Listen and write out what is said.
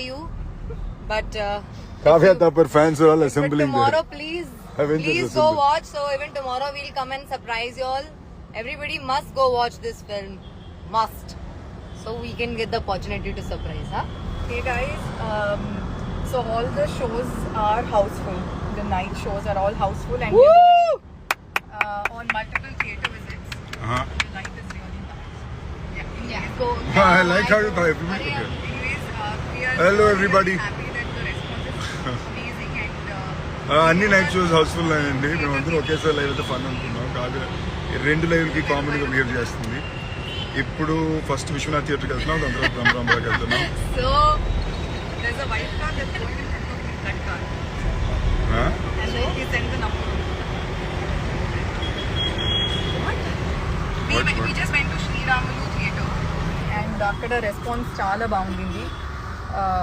you, but Kavya Thapar fans are all assembling tomorrow, there. please Avengers go assemble. watch. So even tomorrow we'll come and surprise you all. Everybody must go watch this film, must. So we can get the opportunity to surprise, huh? Hey guys, so all the shows are houseful. The night shows are all houseful and we're going on multiple theatre visits. Uh-huh. The night is really nice. Yeah. Go. I like how you thought everybody. Okay. Anyways, we are Hello, really everybody. happy that the response is amazing and అన్ని night shows Housefull అయ్యండి. మేమందరం ఒకేసారి live అయితే fun అనుకున్నాం. కాగా రెండు లైవ్లకి కామెడీగా behave చేస్తుంది. ఇప్పుడు ఫస్ట్ విశ్వనాథ్ థియేటర్కి వెళ్తున్నాం, దాని తర్వాత బ్రహ్మరాంబకి వెళ్తున్నాం. so there's a white car that's going in front of that car and then he sent the number. What? We just went to Sri Ramalu Theatre and అక్కడ రెస్పాన్స్ చాలా బాగుంది.